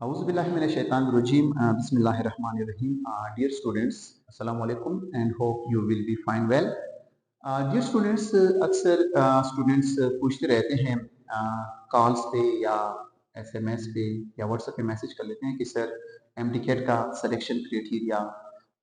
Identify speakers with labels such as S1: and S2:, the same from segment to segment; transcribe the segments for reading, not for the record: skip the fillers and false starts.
S1: Auzubillahiminash-shaytanir-rajim. Bismillahir-rahmanir-rahim. Dear students, Assalamu alaikum and hope you will be fine well. Dear students, अक्सर students पूछते रहते हैं calls पे या एसएमएस पे या व्हाट्सएप पे मैसेज कर लेते हैं कि सर एमडीकेट का सिलेक्शन क्राइटेरिया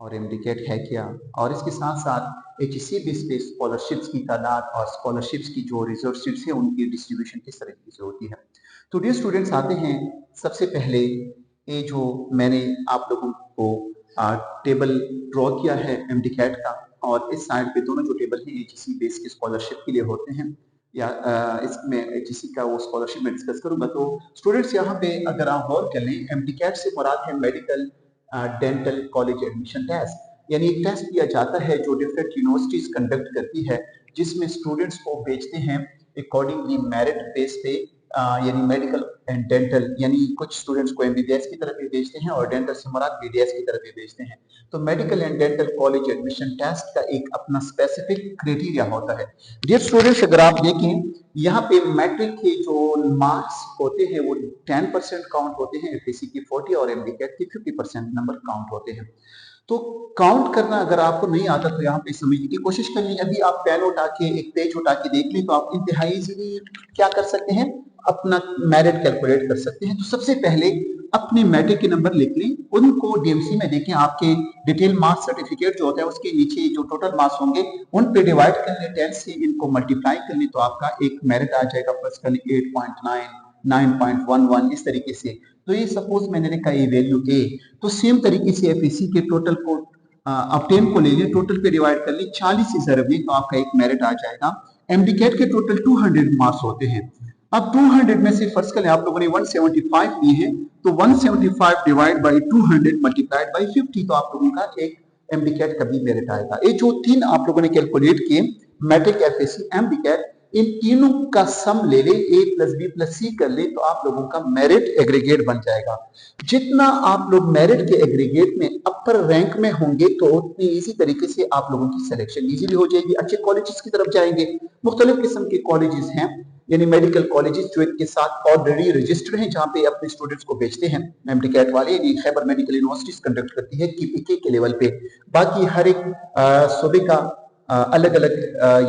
S1: और एमडीकेट है क्या, और इसके साथ साथ एचईसी बेस पे स्कॉलरशिप्स की तादाद और स्कॉलरशिप्स की जो रिजर्व सीट्स हैं उनकी डिस्ट्रीब्यूशन किस तरीके से होती है। तो डियर स्टूडेंट्स, आते हैं सबसे पहले ये जो मैंने आप लोगों को टेबल ड्रॉ किया है एमडीकेट का, और इस साइड पे दोनों जो टेबल हैं एचईसी बेस की स्कॉलरशिप के लिए होते हैं या इसमें एचईसी का वो स्कॉलरशिप में डिस्कस करूंगा। तो स्टूडेंट्स यहाँ पे अगर आप गौर कर लें, एमडीकेट से मुराद है medical dental college admission test, यानी एक टेस्ट किया जाता है जो डिफरेंट यूनिवर्सिटीज कंडक्ट करती है, जिसमें स्टूडेंट्स को भेजते हैं अकॉर्डिंगली मेरिट बेस पे, यानी मेडिकल एंड डेंटल, यानी कुछ स्टूडेंट्स को एमबीबीएस की तरफ भी भेजते हैं और डेंटल से मुराद बीडीएस की तरफ भी भेजते हैं। तो medical and dental college admission test का एक अपना स्पेसिफिक क्राइटेरिया होता है। डियर स्टूडेंट्स, अगर आप देखें यहाँ पे मैट्रिक के जो मार्क्स होते हैं वो 10% काउंट होते हैं, एफएससी की 40 और एमडीकेट की 50% नंबर काउंट होते हैं। तो काउंट करना अगर आपको नहीं आता तो यहाँ पे समझने की कोशिश कर लीजिए। अभी आप पेन उठा के एक पेज उठा के देख लें तो आप इंतहाई इजीली क्या कर सकते हैं, अपना मेरिट कैलकुलेट कर सकते हैं। तो सबसे पहले अपने मैट्रिक के नंबर लिख लें, उनको डीएमसी में देखें, आपके डिटेल मार्क्स सर्टिफिकेट जो होता है उसके नीचे जो टोटल मार्क्स होंगे उन पे डिवाइड कर लें 10 से, इनको मल्टीप्लाई कर लें तो आपका एक मेरिट आ जाएगा। फर्स्ट कर लें 8.9, 9.11 इस तरीके से। तो ये सपोज मैंने लिखा ये वैल्यू ए, तो सेम तरीके से एफएससी के टोटल को ऑब्टेन को ले लें, टोटल पे डिवाइड कर लें 40 से ज़रब लें तो आपका एक मेरिट आ जाएगा। एमडीकेट के टोटल 200 मार्क्स होते हैं। अब 200 में से फर्स्ट करें आप लोगों ने 175 लिए हैं, तो 175 डिवाइड बाई 200 मल्टीप्लाइड बाई 50 तो आप लोगों का एक एमडीकेट का भी मेरिट आएगा। ये जो तीन आप लोगों ने कैलकुलेट किए, मैट्रिक, एफएससी, एमडीकेट, इन तीनों का सम ले ले, ए प्लस बी प्लस सी कर ले तो आप लोगों का मेरिट एग्रीगेट बन जाएगा। जितना आप लोग मेरिट के एग्रीगेट में अपर रैंक में होंगे तो उतनी इजी तरीके से आप लोगों की सिलेक्शन इजीली हो जाएगी, अच्छे कॉलेजेस की तरफ जाएंगे। मुख्तलिफ किस्म के कॉलेजेस हैं, यानी मेडिकल कॉलेजेस जो इनके साथ ऑलरेडी रजिस्टर्ड हैं, जहां पे अपने स्टूडेंट्स को भेजते हैं एमडीकेट वाले, यानी खैबर मेडिकल यूनिवर्सिटीज कंडक्ट करती है केपीके के लेवल पे। बाकी हर एक सूबे का अलग अलग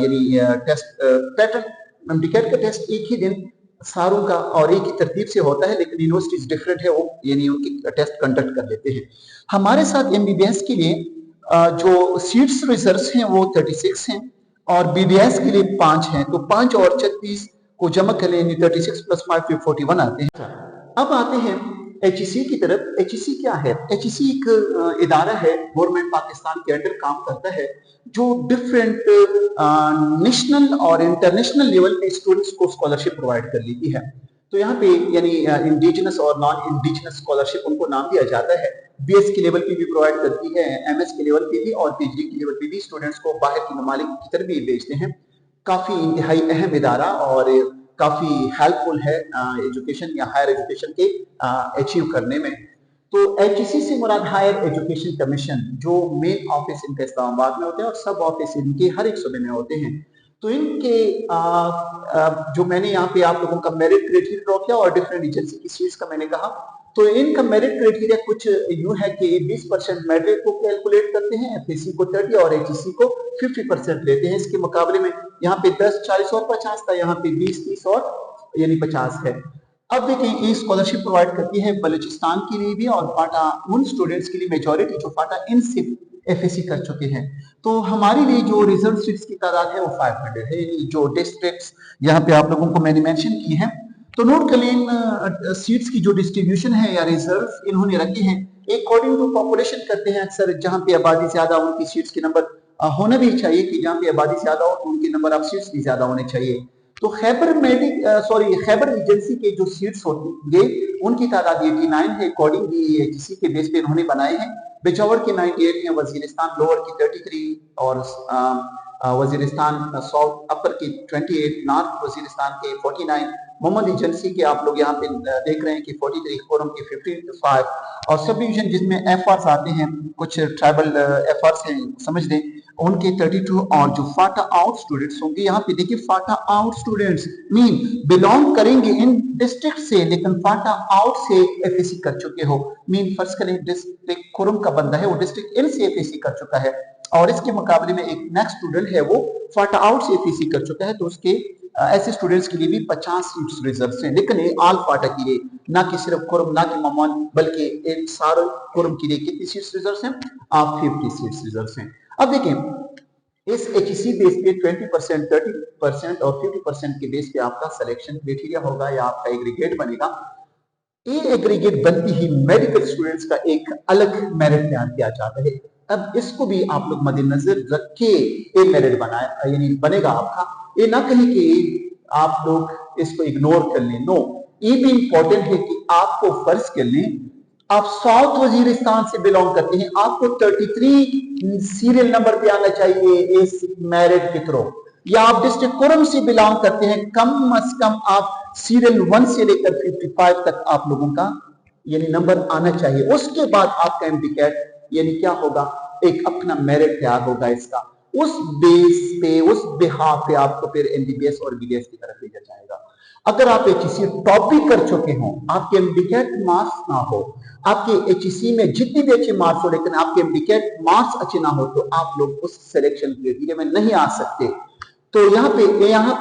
S1: यानी टेस्ट पैटर्न, एमडीकेट का टेस्ट एक ही दिन सारों का और एक ही तरतीब से होता है, लेकिन यूनिवर्सिटीज डिफरेंट है, वो यानी उनकी टेस्ट कंडक्ट कर लेते हैं। हमारे साथ एमबीबीएस के लिए जो सीट्स रिजर्व्स हैं वो 36 हैं और बीडीएस के लिए 5 हैं, तो 5 और 36 को जमा कर लें 36 प्लस 5 41 आते हैं। अब आते हैं एचईसी की तरफ। एचईसी क्या है? एचईसी एक इदारा है, गवर्नमेंट पाकिस्तान के अंडर काम करता है, जो डिफरेंट नेशनल और इंटरनेशनल लेवल पे स्टूडेंट्स को स्कॉलरशिप प्रोवाइड कर लेती है। तो यहाँ पे यानी इंडिजिनस और नॉन इंडिजिनस स्कॉलरशिप उनको नाम दिया जाता है। बीएस के लेवल पे भी प्रोवाइड करती है, एमएस के लेवल पे भी और पीएचडी के लेवल पे भी स्टूडेंट्स को बाहर के ममालिक की तरफ भी भेजते हैं। काफी इंतहाई अहम इदारा और काफी हेल्पफुल है एजुकेशन या हायर एजुकेशन के अचीव करने में। तो एचईसी से मुराद हायर एजुकेशन कमीशन, जो मेन ऑफिस इनका इस्लामाबाद में होते हैं और सब ऑफिस इनके हर एक सूबे में होते हैं। तो इनके जो मैंने यहाँ पे आप लोगों का मेरिट क्राइटेरिया ड्रॉ किया और डिफरेंट एजेंसी की सीट्स का मैंने कहा, तो इनका मेरिट क्राइटेरिया कुछ यूं है कि 20% मेरिट को कैलकुलेट करते हैं, एफएससी को 30 और एचईसी को 50% लेते हैं। इसके मुकाबले में यहाँ पे 10, 40 और 50 था, यहाँ पे 20, 30 और यानी 50 है। अब देखें, ये स्कॉलरशिप प्रोवाइड करती है बलूचिस्तान के लिए भी और फाटा उन स्टूडेंट्स के लिए, मेजॉरिटी जो फाटा इन सिर्फ एफएससी कर चुके हैं। तो हमारे लिए जो रिजर्व सीट्स की तादाद है वो 500 है, जो डिस्ट्रिक्ट्स यहाँ पे आप लोगों को मैंने मेंशन की है। तो नोट कर लें, सीट्स की जो डिस्ट्रीब्यूशन है या रिजर्व इन्होंने रखी है अकॉर्डिंग टू पॉपुलेशन करते हैं। अक्सर जहां पे आबादी ज्यादा उनकी सीट्स के नंबर होना भी चाहिए, कि जहां पे आबादी ज्यादा हो तो उनके नंबर ऑफ सीट्स भी ज्यादा होने चाहिए। तो खैबर एजेंसी के जो सीट्स होंगे उनकी तादाद 89 है, अकॉर्डिंगली एचईसी के बेस पे इन्होंने बनाए हैं। पेशावर के 98 हैं, वजीरिस्तान लोअर की 33 और वजीरिस्तान साउथ अपर की 28, नॉर्थ वजीरिस्तान के 49, मोहम्मद एजेंसी के आप लोग यहाँ पे देख रहे हैं कि 43, फोरम के 55 और सब डिवीजन जिसमें एफआर्स आते हैं, कुछ ट्राइबल एफआर्स हैं, समझ लें उनके 32 और जो फाटा आउट स्टूडेंट्स होंगे, यहाँ पे देखिए फाटा आउट स्टूडेंट्स मीन बिलोंग करेंगे इन डिस्ट्रिक्ट से, लेकिन फाटा आउट से एफएसी कर चुके हो। मीन फर्स्ट करें डिस्ट्रिक्ट खुरम का बंदा है वो डिस्ट्रिक्ट इन से एफएसी कर चुका है, और इसके मुकाबले में एक नेक्स्ट स्टूडेंट है वो फाटा आउट से एफएसी कर चुका है, तो उसके ऐसे स्टूडेंट्स के लिए भी 50 सीट्स रिजर्व हैं। लेकिन ये आल फाटा के लिए, ना कि सिर्फ खुरम, ना कि ममान, बल्कि एक सारे खुरम के लिए कितनी सीट्स रिजर्व हैं? आप 50 सीट्स रिजर्व हैं। अब देखें इस एचईसी बेस पे 20%, 30% और 50% के बेस पे आपका सिलेक्शन क्राइटेरिया होगा या आपका एग्रीगेट बनेगा। ये एग्रीगेट बनती ही मेडिकल स्टूडेंट्स का एक अलग मेरिट तैयार किया जाता है। अब इसको भी आप लोग मद्देनजर रख के ये मेरिट बनाए यानी बनेगा आपका। ये ना कहें कि आप लोग इसको इग्नोर कर लें, नो, ये भी इंपॉर्टेंट है कि आपको फर्ज कर लें आप साउथ वजीरिस्तान से बिलोंग करते हैं, आपको 33 सीरियल नंबर पे आना चाहिए इस मेरिट के थ्रू, या आप डिस्ट्रिक्ट कुरम से बिलोंग करते हैं, कम अज कम आप सीरियल 1 से लेकर 55 तक आप लोगों का यानी नंबर आना चाहिए। उसके बाद आपका एमडीकैट यानी क्या होगा, एक अपना मेरिट तैयार होगा इसका, उस बेस पे उस बिहाफ पे आपको फिर एमबीबीएस और बीडीएस की तरफ भेजा जाएगा। अगर आप एचईसी टॉप भी कर चुके हो, आपके एमडीकैट मार्क्स ना हो, आपके एचईसी में जितनी भी अच्छे मार्क्स हो लेकिन आपके एमडीकैट मार्क्स अच्छे ना हो, तो आप लोग उस सिलेक्शन क्राइटेरिया में नहीं आ सकते। तो यहाँ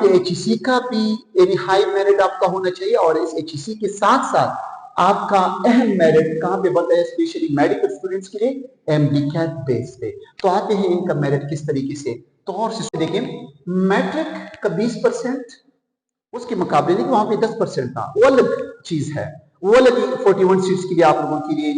S1: पे एचईसी का भी यानी हाई मेरिट आपका होना चाहिए, और इस एचईसी के साथ साथ आपका अहम मेरिट कहां पे बनता है, स्पेशली मेडिकल स्टूडेंट्स के लिए एमडीकैट बेस पे। तो आते हैं इनका मेरिट किस तरीके से, तो और से देखें मैट्रिक का 20% उसके मुकाबले नहीं, वहां पे 10% था, वो अलग चीज है, वो अलग 41 सीट्स के लिए आप लोगों के लिए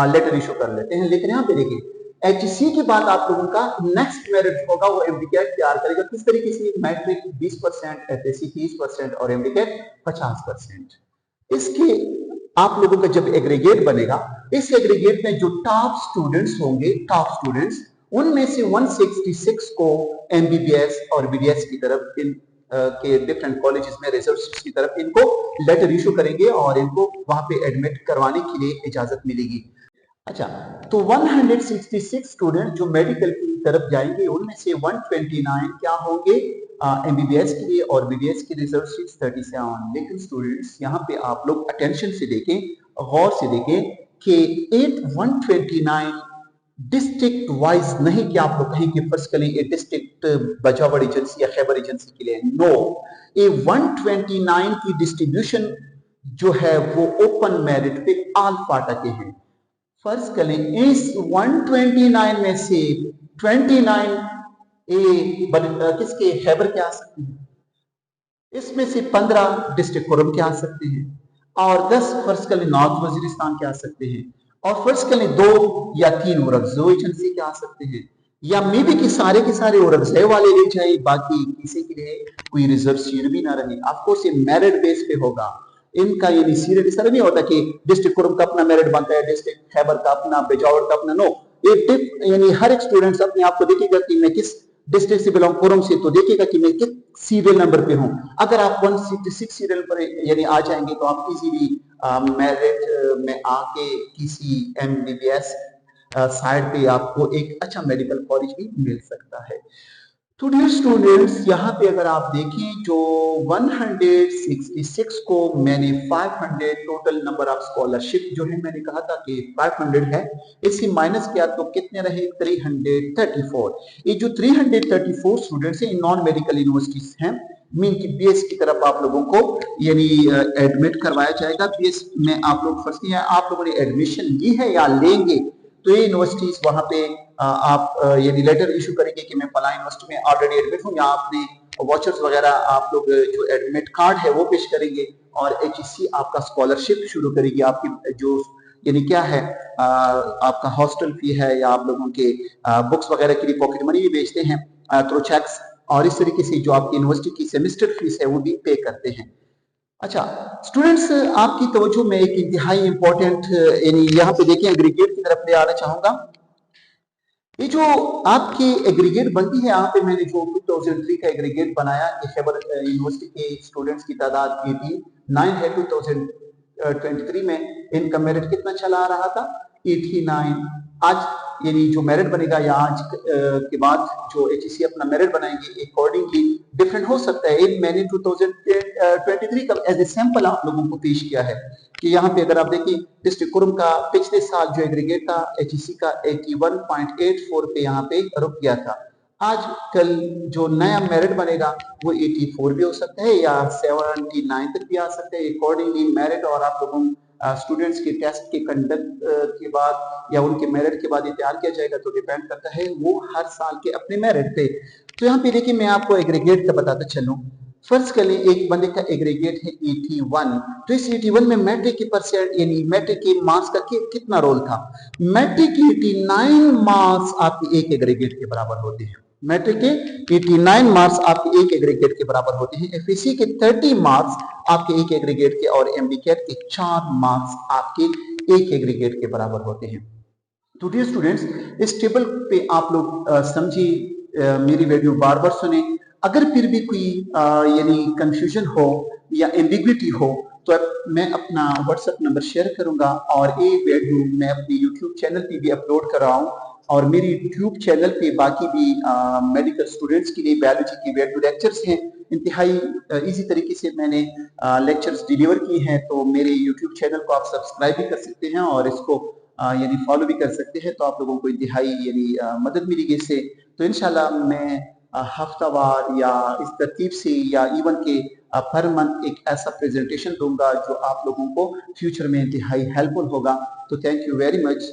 S1: लेटर इशू कर लेते हैं। लेकिन यहाँ पे देखिए एचसी के बाद आप लोगों का नेक्स्ट मेरिट होगा वो एमडीकैट तैयार करेगा, किस तरीके से, मैट्रिक 20%, एफएससी 30% और एमडीकैट 50%। इसके आप लोगों का जब एग्रीगेट बनेगा, इस एग्रीगेट में जो टॉप स्टूडेंट्स होंगे, टॉप स्टूडेंट्स, उनमें से 166 को एमबीबीएस और बीडीएस की तरफ इन के डिफरेंट कॉलेजेस में रिजर्व सीट्स की तरफ इनको लेटर इशू करेंगे और इनको वहां पे एडमिट करवाने के लिए इजाजत मिलेगी। अच्छा, तो 166 स्टूडेंट जो मेडिकल की तरफ जाएंगे, उनमें से 129 क्या होंगे एमबीबीएस के लिए और बीडीएस की रिजर्व सीट्स 37। लेकिन स्टूडेंट्स यहाँ पे आप लोग अटेंशन से देखें, गौर से देखें कि 129 डिस्ट्रिक्ट वाइज नहीं कि आप लोग कहीं कि फर्ज करें ये डिस्ट्रिक्ट बजावड़ एजेंसी या खैबर एजेंसी के लिए, नो, ये 129 की डिस्ट्रीब्यूशन जो है वो ओपन मेरिट पे आल फाटा के हैं। फर्ज करें इस 129 में से 29 किसके खैबर के आ सकते हैं, इसमें से 15 डिस्ट्रिक्ट कुरम के आ सकते हैं, और 10 फर्ज करें नॉर्थ वजीरिस्तान के आ सकते हैं, और फर्ज करें 2 या 3 उरगजो एजेंसी के आ सकते हैं, या मे बी कि सारे के सारे उरगजे वाले ले जाए, बाकी किसी के लिए कोई रिजर्व सीट भी ना रहे। ऑफकोर्स ये मेरिट बेस पे होगा इनका, ये सीरियल इस तरह नहीं होता कि डिस्ट्रिक्ट कुरम का अपना मेरिट बनता है, डिस्ट्रिक्ट खैबर का अपना, बेजावर का अपना, नो, ये टिप यानी हर एक स्टूडेंट्स अपने आप को देखेगा कि मैं किस डिस्ट्रिक्ट से बिलोंग कुरम से, तो देखेगा कि मैं किस सीरियल नंबर पे हूं। अगर आप 166 सीरियल पर यानी आ जाएंगे तो आप इजीली मेरिट में आके किसी एमबीबीएस साइड पे आपको एक अच्छा मेडिकल कॉलेज भी मिल सकता है। तो डियर स्टूडेंट्स, यहाँ पे अगर आप देखें जो 166 को मैंने 500 टोटल नंबर ऑफ स्कॉलरशिप जो है मैंने कहा था कि 500 है, इससे माइनस किया तो कितने रहे, 334। ये जो 334 स्टूडेंट्स हैं नॉन मेडिकल यूनिवर्सिटीज हैं, मीन की बीएस की तरफ आप लोगों को यानी एडमिट करवाया जाएगा। बीएस में आप लोग फर्स्ट है, आप लोगों ने एडमिशन ली है या लेंगे, तो ये यूनिवर्सिटीज वहां पे आप यानी लेटर इशू करेंगे कि मैं फला यूनिवर्सिटी में ऑलरेडी एडमिट हूँ, या आपने वॉचर्स वगैरह आप लोग जो एडमिट कार्ड है वो पेश करेंगे, और एचईसी आपका स्कॉलरशिप शुरू करेगी। आपकी जो यानी क्या है आपका हॉस्टल फी है, या आप लोगों के बुक्स वगैरह के लिए पॉकेट मनी भी भेजते हैं थ्रू चेक्स, और इस तरीके से जो आपकी यूनिवर्सिटी की सेमेस्टर फीस है वो भी पे करते हैं। अच्छा स्टूडेंट्स, आपकी तवज्जो में एक इंतहाई इंपॉर्टेंट यानी यहाँ पे देखिए एग्रीगेट की तरफ ले आना चाहूंगा। ये जो आपकी एग्रीगेट बनती है, यहाँ पे मैंने जो 2003 का एग्रीगेट बनाया कि खैबर यूनिवर्सिटी के स्टूडेंट्स की तादाद 89 है। 2023 में इनका मेरिट कितना चला आ रहा था, 89। आज यानी जो मेरिट बनेगा या आज के बाद जो एचईसी अपना मेरिट बनाएंगे अकॉर्डिंगली डिफरेंट हो सकता है। एक मैंने 2023 का एज ए सैंपल आप लोगों को पेश किया है कि यहाँ पे अगर आप देखिए डिस्ट्रिक्ट कुरुम का पिछले साल जो एग्रीगेट था एचईसी का 81.84 पे यहाँ पे रुक गया था। आज कल जो नया मेरिट बनेगा वो 84 भी हो सकता है या 79 तक भी आ सकता है। अकॉर्डिंगली मेरिट और आप लोगों स्टूडेंट्स के टेस्ट के कंडक्ट के बाद या उनके मेरिट के बाद ये तैयार किया जाएगा, तो डिपेंड करता है वो हर साल के अपने मेरिट पे। तो यहाँ पे देखिए मैं आपको एग्रीगेट का बताता चलूं। फर्स्ट कर लें एक बंदे का एग्रीगेट है 81, तो इस 81 में मैट्रिक की परसेंट यानी मैट्रिक के मार्क्स का कितना रोल था। मैट्रिक की 89 मार्क्स आपके एक एग्रीगेट के बराबर होते हैं। मैट्रिक के 89 मार्क्स आपके एक एग्रीगेट के बराबर होते हैं। एफएससी के 30 मार्क्स आपके एक एग्रीगेट के और एमडीकैट के 4 मार्क्स आपके एक एग्रीगेट के बराबर होते हैं। तो डियर स्टूडेंट्स इस टेबल पे आप लोग समझिए, मेरी वीडियो बार बार सुने। अगर फिर भी कोई यानी कंफ्यूजन हो या एम्बिग्विटी हो तो मैं अपना व्हाट्सएप नंबर शेयर करूंगा और ये वीडियो मैं अपने यूट्यूब चैनल पे भी अपलोड कर रहा हूँ और मेरी यूट्यूब चैनल पे बाकी भी मेडिकल स्टूडेंट्स के लिए बायोलॉजी की वीडियो लेक्चर्स हैं। इंतहाई इजी तरीके से मैंने लेक्चर्स डिलीवर किए हैं, तो मेरे यूट्यूब चैनल को आप सब्सक्राइब भी कर सकते हैं और इसको यानी फॉलो भी कर सकते हैं, तो आप लोगों को इंतहाई यानी मदद मिलेगी इससे। तो इंशाल्लाह मैं हफ्तावार या इस तरतीब से या इवन के पर मंथ एक ऐसा प्रेजेंटेशन दूंगा जो आप लोगों को फ्यूचर में इंतहाई हेल्पफुल होगा। तो थैंक यू वेरी मच।